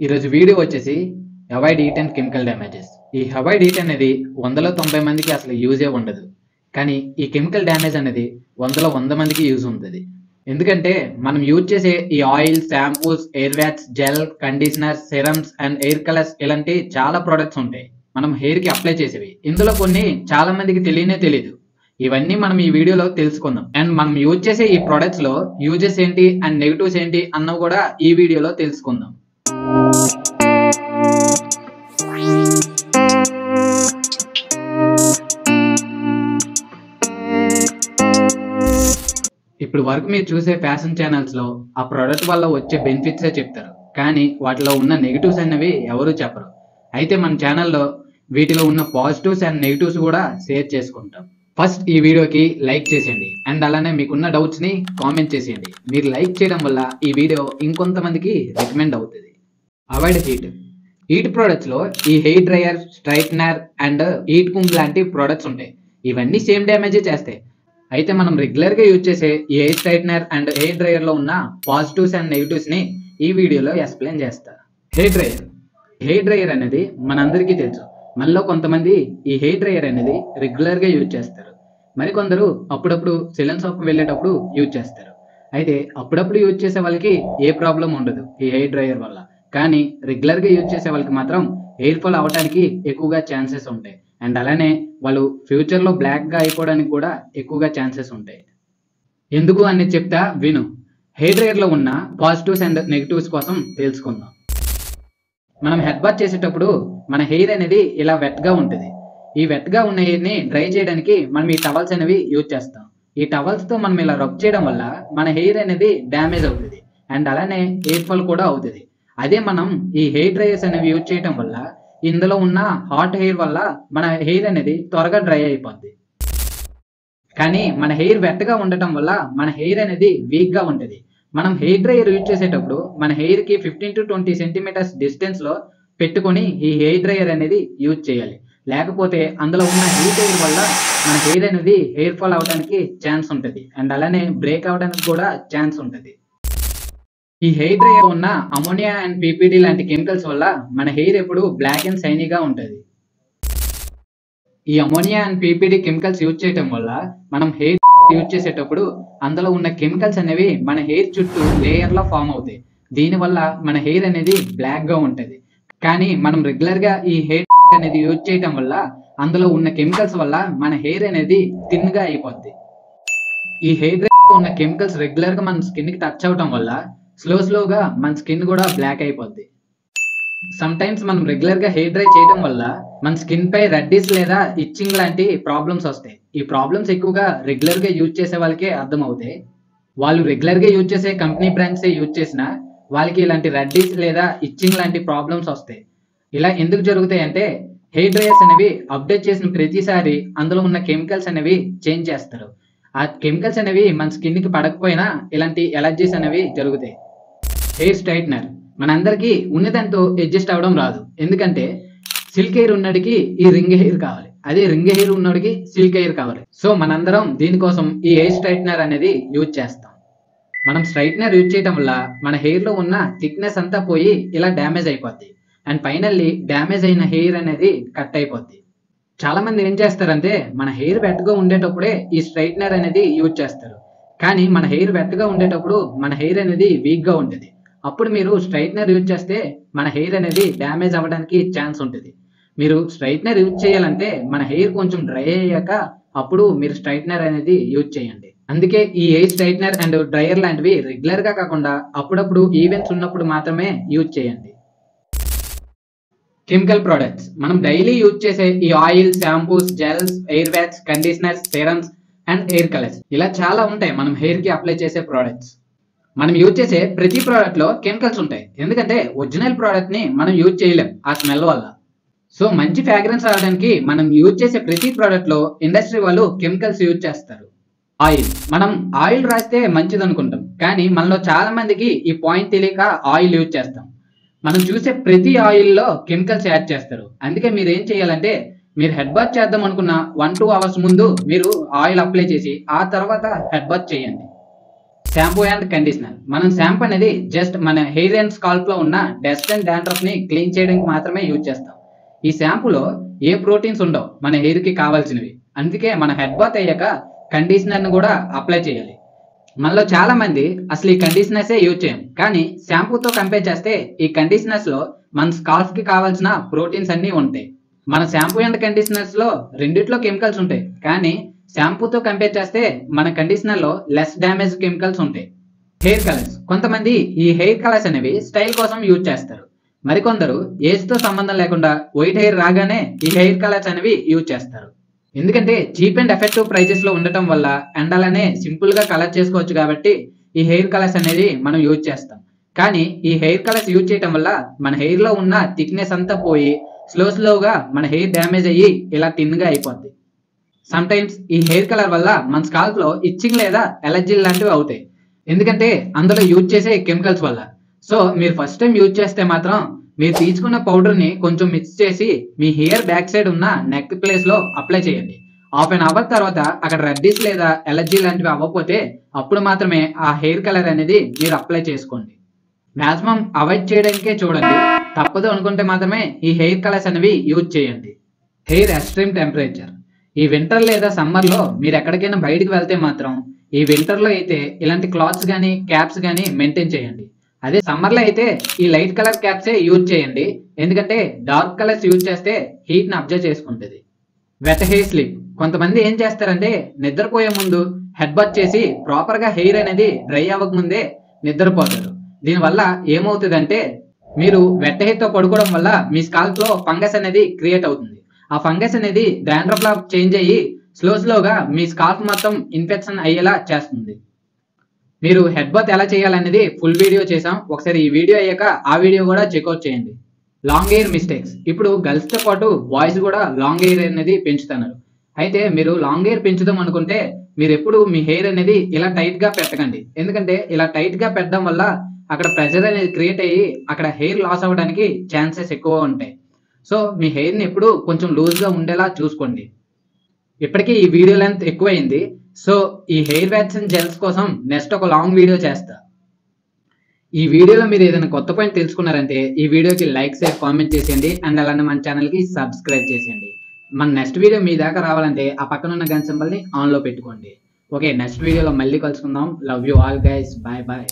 ఈరోజు వీడియో వచ్చేసి avoid heat and chemical damages. ఈ అవాయిడ్ హీట్ అనేది 100లో 90 మందికి అసలు యూజే ఉండదు. కానీ ఈ కెమికల్ డ్యామేజ్ అనేది 100లో 100 మందికి యూజ్ ఉంటుంది. ఎందుకంటే మనం యూజ్ చేసే ఈ oil, shampoos, air wax, gel, conditioner, serums and air colours ఇలాంటి చాలా ప్రొడక్ట్స్ ఉంటాయి మనం హెయిర్ కి అప్లై చేసేవి. ఇందులో కొన్ని చాలా మందికి తెలియదు. ఇవన్నీ మనం ఈ వీడియోలో తెలుసుకుందాం. అండ్ మనం యూజ్ చేసే ఈ ప్రొడక్ట్స్ లో యూజెస్ ఏంటి అండ్ నెగటివ్స్ ఏంటి అన్నవి కూడా ఈ వీడియోలో తెలుసుకుందాం. ఇప్పుడు వరకు మీరు చూసే ఫ్యాషన్ ఛానల్స్ లో ఆ ప్రొడక్ట్ వల్ల వచ్చే బెనిఫిట్సే చెప్తారు, కానీ వాటిలో ఉన్న నెగిటివ్స్ అనేవి ఎవరు చెప్పరు. అయితే మన ఛానల్లో వీటిలో ఉన్న పాజిటివ్స్ అండ్ నెగిటివ్స్ కూడా షేర్ చేసుకుంటాం. ఫస్ట్ ఈ వీడియోకి లైక్ చేసేయండి అండ్ అలానే మీకున్న డౌట్స్ ని కామెంట్ చేసేయండి. మీరు లైక్ చేయడం వల్ల ఈ వీడియో ఇంకొంతమందికి రికమెండ్ అవుతుంది. అవాయిడ్ హీట్ ప్రొడక్ట్స్ లో ఈ hair dryer, straightener and heat comb లాంటి ప్రొడక్ట్స్ ఉంటాయి. ఇవన్నీ సేమ్ డ్యామేజ్ చేస్తాయి. అయితే మనం రెగ్యులర్ గా యూజ్ చేసే ఈ hair straightener and hair dryer లో ఉన్న పాజిటివ్స్ అండ్ నెగిటివ్స్ ని ఈ వీడియోలో ఎక్స్ప్లెయిన్ చేస్తా. హెయిర్ డ్రైయర్ అనేది మనందరికీ తెలుసు. మనలో కొంతమంది ఈ హెయిర్ డ్రైయర్ అనేది రెగ్యులర్ గా యూజ్ చేస్తారు, మరికొందరు అప్పుడప్పుడు సెలూన్ షాప్ కి వెళ్ళేటప్పుడు యూజ్ చేస్తారు. అయితే అప్పుడప్పుడు యూజ్ చేసే వాళ్ళకి ఏ ప్రాబ్లం ఉండదు ఈ హెయిర్ డ్రైయర్ వల్ల, కానీ రెగ్యులర్ గా యూజ్ చేసే వాళ్ళకి మాత్రం హెయిర్ ఫాల్ అవడానికి ఎక్కువగా ఛాన్సెస్ ఉంటాయి. అండ్ అలానే వాళ్ళు ఫ్యూచర్ లో బ్లాక్ గా అయిపోవడానికి కూడా ఎక్కువగా ఛాన్సెస్ ఉంటాయి. ఎందుకు అని చెప్తా విను. హెయిర్ డ్రైయర్ లో ఉన్న పాజిటివ్స్ అండ్ నెగిటివ్స్ కోసం తెలుసుకుందాం. మనం హెడ్ బాత్ చేసేటప్పుడు మన హెయిర్ అనేది ఇలా వెట్ గా ఉంటుంది. ఈ వెట్ గా ఉన్న హెయిర్ ని డ్రై చేయడానికి మనం ఈ టవల్స్ అనేవి యూజ్ చేస్తాం. ఈ టవల్స్ తో మనం ఇలా రబ్ చేయడం వల్ల మన హెయిర్ అనేది డ్యామేజ్ అవుతుంది అండ్ అలానే హెయిర్ ఫాల్ కూడా అవుతుంది. అదే మనం ఈ హెయిర్ డ్రైయర్స్ అనేవి యూజ్ చేయడం వల్ల ఇందులో ఉన్న హాట్ హెయిర్ వల్ల మన హెయిర్ అనేది త్వరగా డ్రై అయిపోద్ది. కానీ మన హెయిర్ వెట్ గా ఉండటం వల్ల మన హెయిర్ అనేది వీక్ గా ఉంటుంది. మనం హెయిర్ డ్రైయర్ యూజ్ చేసేటప్పుడు మన హెయిర్ కి 15 to 20 సెంటీమీటర్స్ డిస్టెన్స్ లో పెట్టుకొని ఈ హెయిర్ డ్రైయర్ అనేది యూజ్ చేయాలి. లేకపోతే అందులో ఉన్న హీట్ ఎయిర్ వల్ల మన హెయిర్ అనేది హెయిర్ ఫాల్ అవడానికి ఛాన్స్ ఉంటుంది అండ్ అలానే బ్రేక్ అవడానికి కూడా ఛాన్స్ ఉంటుంది. ఈ హెయిర్ డ్రైయర్ ఉన్న అమోనియా అండ్ పీపీడీ లాంటి కెమికల్స్ వల్ల మన హెయిర్ ఎప్పుడు బ్లాక్ అండ్ షైనీగా ఉంటుంది. ఈ ammonia and PPD chemicals use చేయడం వల్ల మనం హెయిర్ యూజ్ చేసేటప్పుడు అందులో ఉన్న కెమికల్స్ అనేవి మన హెయిర్ చుట్టూ లేయర్ లో ఫామ్ అవుతాయి. దీనివల్ల మన హెయిర్ అనేది బ్లాక్ గా ఉంటుంది. కానీ మనం రెగ్యులర్ గా ఈ హెయిర్ అనేది యూజ్ చేయడం వల్ల అందులో ఉన్న కెమికల్స్ వల్ల మన హెయిర్ అనేది థిన్ గా అయిపోద్ది. ఈ హెయిర్ డ్రైయర్ ఉన్న కెమికల్స్ రెగ్యులర్ గా మన స్కిన్ కి టచ్ అవడం వల్ల స్లోగా మన స్కిన్ కూడా బ్లాక్ అయిపోద్ది. సమ్ టైమ్స్ మనం రెగ్యులర్ గా హెయిర్ డ్రై చేయడం వల్ల మన స్కిన్ పై రెడ్డిస్ లేదా ఇచ్చింగ్ లాంటి ప్రాబ్లమ్స్ వస్తాయి. ఈ ప్రాబ్లమ్స్ ఎక్కువగా రెగ్యులర్ గా యూజ్ చేసే వాళ్ళకే అర్థం అవుతాయి. వాళ్ళు రెగ్యులర్ గా యూజ్ చేసే కంపెనీ బ్రాండ్స్ యూజ్ చేసినా వాళ్ళకి ఇలాంటి రెడ్డిస్ లేదా ఇచ్చింగ్ లాంటి ప్రాబ్లమ్స్ వస్తాయి. ఇలా ఎందుకు జరుగుతాయి అంటే హెయిర్ డ్రైయర్స్ అనేవి అప్డేట్ చేసిన ప్రతిసారి అందులో ఉన్న కెమికల్స్ అనేవి చేంజ్ చేస్తారు. ఆ కెమికల్స్ అనేవి మన స్కిన్ కి పడకపోయినా ఇలాంటి ఎలర్జీస్ అనేవి జరుగుతాయి. హెయిర్ స్ట్రైట్నర్ మనందరికీ ఉన్నదంతో అడ్జస్ట్ అవ్వడం రాదు. ఎందుకంటే సిల్క్ హెయిర్ ఉన్నడికి ఈ రింగ్ హెయిర్ కావాలి, అదే రింగ్ హెయిర్ ఉన్నడికి సిల్క్ హెయిర్ కావాలి. సో మనందరం దీనికోసం ఈ హెయిర్ స్ట్రైట్నర్ అనేది యూజ్ చేస్తాం. మనం స్ట్రైట్నర్ యూజ్ చేయడం వల్ల మన హెయిర్ లో ఉన్న థిక్నెస్ అంతా పోయి ఇలా డ్యామేజ్ అయిపోద్ది అండ్ ఫైనల్లీ డ్యామేజ్ అయిన హెయిర్ అనేది కట్ అయిపోద్ది. చాలా మంది ఏం చేస్తారంటే మన హెయిర్ వెట్ గా ఉండేటప్పుడే ఈ స్ట్రైట్నర్ అనేది యూజ్ చేస్తారు. కానీ మన హెయిర్ వెట్ గా ఉండేటప్పుడు మన హెయిర్ అనేది వీక్ గా ఉంటుంది. అప్పుడు మీరు స్ట్రైట్నర్ యూజ్ చేస్తే మన హెయిర్ అనేది డ్యామేజ్ అవ్వడానికి ఛాన్స్ ఉంటుంది. మీరు స్ట్రైట్నర్ యూజ్ చేయాలంటే మన హెయిర్ కొంచెం డ్రై అయ్యాక అప్పుడు మీరు స్ట్రైట్నర్ అనేది యూజ్ చేయండి. అందుకే ఈ హెయిర్ స్ట్రైట్నర్ అండ్ డ్రైయర్ లాంటివి రెగ్యులర్ గా కాకుండా అప్పుడప్పుడు ఈవెంట్స్ ఉన్నప్పుడు మాత్రమే యూజ్ చేయండి. కెమికల్ ప్రొడక్ట్స్ మనం డైలీ యూజ్ చేసే ఈ oil, shampoos, gels, air wax, conditioners, serums and air colours ఇలా చాలా ఉంటాయి మనం హెయిర్ కి అప్లై చేసే ప్రొడక్ట్స్. మనం యూజ్ చేసే ప్రతి ప్రోడక్ట్ లో కెమికల్స్ ఉంటాయి. ఎందుకంటే ఒరిజినల్ ప్రోడక్ట్ ని మనం యూజ్ చేయలేం ఆ స్మెల్ వల్ల. సో మంచి ఫ్రాగ్రెన్స్ రావడానికి మనం యూజ్ చేసే ప్రతి ప్రోడక్ట్ లో ఇండస్ట్రీ వాళ్ళు కెమికల్స్ యూజ్ చేస్తారు. ఆయిల్ మనం ఆయిల్ రాస్తే మంచిది అనుకుంటాం, కానీ మనలో చాలా మందికి ఈ పాయింట్ తెలియక ఆయిల్ యూజ్ చేస్తాం. మనం చూసే ప్రతి ఆయిల్ లో కెమికల్స్ యాడ్ చేస్తారు. అందుకే మీరు ఏం చేయాలంటే మీరు హెడ్ బాత్ చేద్దాం అనుకున్న 1-2 అవర్స్ ముందు మీరు ఆయిల్ అప్లై చేసి ఆ తర్వాత హెడ్ బాత్ చేయండి. Shampoo and conditioner. మనం షాంపూ అనేది జస్ట్ మన హెయిర్ అండ్ స్కాల్ప్ లో ఉన్న డస్ట్ అండ్ డాండ్రఫ్ ని క్లీన్ చేయడానికి మాత్రమే యూజ్ చేస్తాం. ఈ షాంపూలో ఏ ప్రోటీన్స్ ఉండవు మన హెయిర్ కి కావాల్సినవి. అందుకే మన హెడ్ బాత్ అయ్యాక కండిషనర్ ని కూడా అప్లై చేయాలి. మనలో చాలా మంది అసలు ఈ కండిషనర్స్ యూజ్ చేయం, కానీ షాంపూతో కంపేర్ చేస్తే ఈ కండిషనర్స్ లో మన స్కాల్ప్ కి కావాల్సిన ప్రోటీన్స్ అన్ని ఉంటాయి. మన షాంపూ అండ్ కండిషనర్స్ లో రెండిట్లో కెమికల్స్ ఉంటాయి, కానీ షాంపూతో కంపేర్ చేస్తే మన కండిషనర్ లో లెస్ డ్యామేజ్ కెమికల్స్ ఉంటాయి. Hair colours. కొంతమంది ఈ హెయిర్ కలర్స్ అనేవి స్టైల్ కోసం యూజ్ చేస్తారు. మరికొందరు ఏజ్ తో సంబంధం లేకుండా వైట్ హెయిర్ రాగానే ఈ హెయిర్ కలర్స్ అనేవి యూజ్ చేస్తారు. ఎందుకంటే చీప్ అండ్ ఎఫెక్టివ్ ప్రైజెస్ లో ఉండటం వల్ల అండ్ అలానే సింపుల్ గా కలర్ చేసుకోవచ్చు కాబట్టి ఈ హెయిర్ కలర్స్ అనేది మనం యూజ్ చేస్తాం. కానీ ఈ హెయిర్ కలర్స్ యూజ్ చేయడం వల్ల మన హెయిర్ లో ఉన్న థిక్నెస్ అంతా పోయి స్లోగా మన హెయిర్ డ్యామేజ్ అయ్యి ఇలా థిన్ గా అయిపోద్ది. సమ్ టైమ్స్ ఈ హెయిర్ కలర్ వల్ల మన స్కాల్ప్ లో ఇచ్చింగ్ లేదా ఎలర్జీ లాంటివి అవుతాయి, ఎందుకంటే అందులో యూజ్ చేసే కెమికల్స్ వల్ల. సో మీరు ఫస్ట్ టైం యూజ్ చేస్తే మాత్రం మీరు తీసుకున్న పౌడర్ ని కొంచెం మిక్స్ చేసి మీ హెయిర్ బ్యాక్ సైడ్ ఉన్న నెక్ ప్లేస్ లో అప్లై చేయండి. హాఫ్ అన్ అవర్ తర్వాత అక్కడ రెడ్డిస్ లేదా ఎలర్జీ లాంటివి అవ్వకపోతే అప్పుడు మాత్రమే ఆ హెయిర్ కలర్ అనేది మీరు అప్లై చేసుకోండి. మాక్సిమం అవాయిడ్ చేయడానికే చూడండి. తప్పదు అనుకుంటే మాత్రమే ఈ హెయిర్ కలర్స్ అనేవి యూజ్ చేయండి. Hair extreme temperature. ఈ వింటర్ లేదా సమ్మర్ లో మీరు ఎక్కడికైనా బయటికి వెళ్తే మాత్రం ఈ వింటర్ లో అయితే ఇలాంటి క్లాత్స్ కానీ క్యాప్స్ కానీ మెయింటైన్ చేయండి. అదే సమ్మర్ లో అయితే ఈ లైట్ కలర్ క్యాప్సే యూజ్ చేయండి, ఎందుకంటే డార్క్ కలర్స్ యూజ్ చేస్తే హీట్ ని అబ్జర్వ్ చేసుకుంటుంది. Wet hair sleep. కొంతమంది ఏం చేస్తారంటే నిద్రపోయే ముందు హెడ్ బాత్ చేసి ప్రాపర్ గా హెయిర్ అనేది డ్రై అవ్వక ముందే నిద్రపోతారు. దీనివల్ల ఏమవుతుందంటే మీరు వెట్ హెయిర్ తో పడుకోవడం వల్ల మీ స్కాల్ప్ లో ఫంగస్ అనేది క్రియేట్ అవుతుంది. ఆ ఫంగస్ అనేది డాండ్రఫ్ లా చేంజ్ అయ్యి స్లోగా మీ స్కాల్ప్ మొత్తం ఇన్ఫెక్షన్ అయ్యేలా చేస్తుంది. మీరు హెడ్ బాత్ ఎలా చేయాలనేది ఫుల్ వీడియో చేసాం, ఒకసారి ఈ వీడియో అయ్యాక ఆ వీడియో కూడా చెక్అవుట్ చేయండి. Long hair mistakes. ఇప్పుడు గర్ల్స్ తో పాటు బాయ్స్ కూడా లాంగ్ హెయిర్ అనేది పెంచుతున్నారు. అయితే మీరు లాంగ్ హెయిర్ పెంచుదాం అనుకుంటే మీరు ఎప్పుడు మీ హెయిర్ అనేది ఇలా టైట్ గా పెట్టకండి, ఎందుకంటే ఇలా టైట్ గా పెట్టడం వల్ల అక్కడ ప్రెషర్ అనేది క్రియేట్ అయ్యి అక్కడ హెయిర్ లాస్ అవ్వడానికి ఛాన్సెస్ ఎక్కువ ఉంటాయి. సో మీ హెయిర్ ని ఎప్పుడు కొంచెం లూజ్ గా ఉండేలా చూసుకోండి. ఇప్పటికీ ఈ వీడియో లెంత్ ఎక్కువైంది, సో ఈ హెయిర్ వ్యాక్స్ అండ్ జెల్స్ కోసం నెక్స్ట్ ఒక లాంగ్ వీడియో చేస్తా. ఈ వీడియోలో మీరు ఏదైనా కొత్త పాయింట్ తెలుసుకున్నారంటే ఈ వీడియోకి లైక్ షేర్ కామెంట్ చేసేయండి, అండ్ అలానే మన ఛానల్ కి సబ్స్క్రైబ్ చేసేయండి. మన నెక్స్ట్ వీడియో మీ దాకా రావాలంటే ఆ పక్కన ఉన్న గన్ సింబల్ ని ఆన్ లో పెట్టుకోండి. ఓకే, నెక్స్ట్ వీడియోలో మళ్ళీ కలుసుకుందాం. Love you all guys, bye bye.